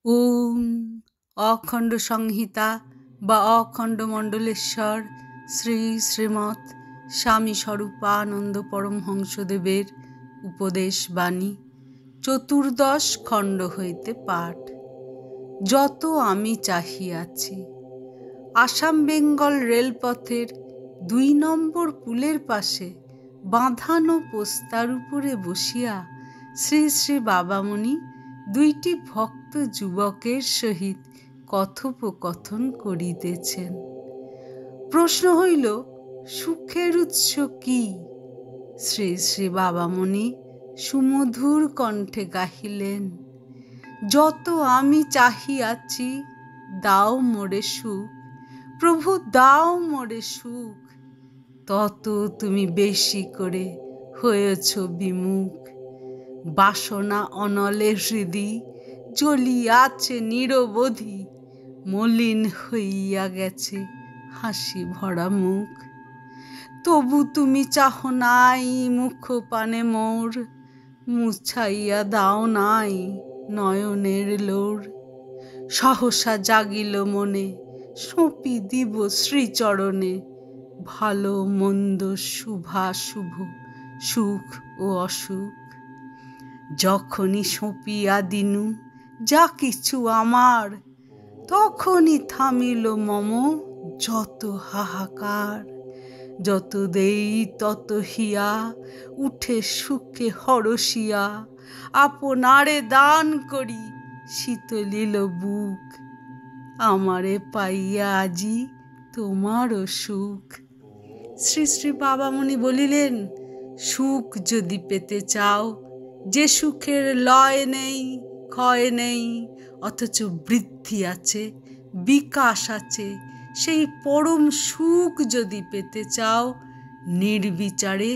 ওম অখণ্ড সংহিতা বা অখণ্ড মণ্ডলেশ্বর শ্রী শ্রীমৎ স্বামী স্বরূপানন্দ পরমহংসদেবের উপদেশ বাণী চতুর্দশ খণ্ড হইতে পাঠ। যত আমি চাহিয়াছি। আসাম বেঙ্গল রেলপথের ২ নম্বর পুলের পাশে বাঁধানো পোস্তার উপরে বসিয়া শ্রী শ্রী বাবামণি ২টি ভক্ত যুবকের সহিত কথোপকথন করিতেছেন। প্রশ্ন হইল, সুখের উৎস কি? শ্রী শ্রী বাবামণি সুমধুর কণ্ঠে গাহিলেন, যত আমি চাহিয়াছি, দাও মোরে সুখ, প্রভু দাও মোরে সুখ। তত তুমি বেশি করে হয়েছ বিমুখ। বাসনা অনলে হৃদি জ্বলিয়াছে নিরবধি, মলিন হইয়া গেছে হাসি ভরা মুখ। তবু তুমি চাহ নাই মুখ পানে মোর, মুছাইয়া দাও নাই নয়নের লোর। সহসা জাগিল মনে, সঁপি দিব শ্রীচরণে, ভালো মন্দ শুভাশুভ সুখ ও অসুখ। যখনই সঁপিয়া দিনু যা কিছু আমার, তখনই থামিল মম যত হাহাকার। যত দেই তত হিয়া উঠে সুখে হরষিয়া, আপনারে দান করি শীতলিল বুক। আমারে পাইয়া আজি তোমারও সুখ। শ্রী শ্রী বাবামণি বলিলেন, সুখ যদি পেতে চাও, যে সুখের লয় নেই ক্ষয় নেই অথচ বৃদ্ধি আছে বিকাশ আছে, সেই পরম সুখ যদি পেতে চাও, নির্বিচারে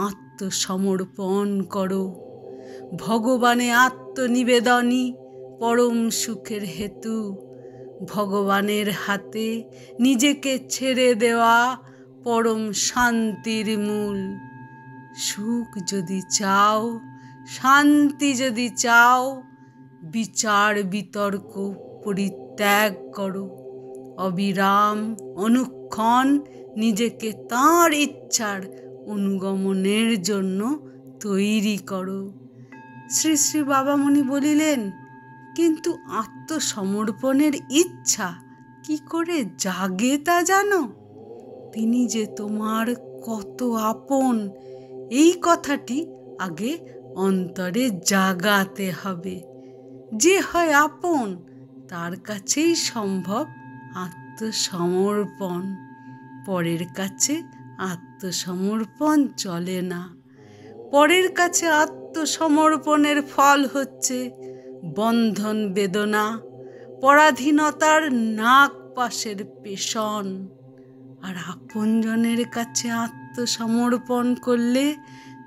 আত্মসমর্পণ করো। ভগবানে আত্মনিবেদনই পরম সুখের হেতু। ভগবানের হাতে নিজেকে ছেড়ে দেওয়া পরম শান্তির মূল। সুখ যদি চাও, শান্তি যদি চাও, বিচার বিতর্ক পরিত্যাগ করো। অবিরাম অনুক্ষণ নিজেকে তাঁর ইচ্ছার অনুগমনের জন্য তৈরি করো। শ্রী শ্রী বাবামণি বলিলেন, কিন্তু আত্মসমর্পণের ইচ্ছা কি করে জাগে তা জানো? তিনি যে তোমার কত আপন, এই কথাটি আগে অন্তরে জাগাতে হবে। যে হয় আপন, তার কাছেই সম্ভব আত্মসমর্পণ। পরের কাছে আত্মসমর্পণ চলে না। পরের কাছে আত্মসমর্পণের ফল হচ্ছে বন্ধন বেদনা, পরাধীনতার নাক পাশের পেষণ। আর আপনজনের কাছে আত্মসমর্পণ করলে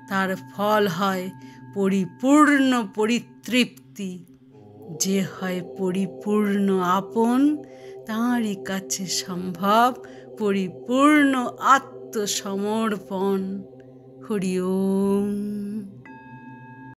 তার ফল হয় পরিপূর্ণ পরিতৃপ্তি। যে হয় পরিপূর্ণ আপন, তাঁরই কাছে সম্ভব পরিপূর্ণ আত্মসমর্পণ। হরি ওম।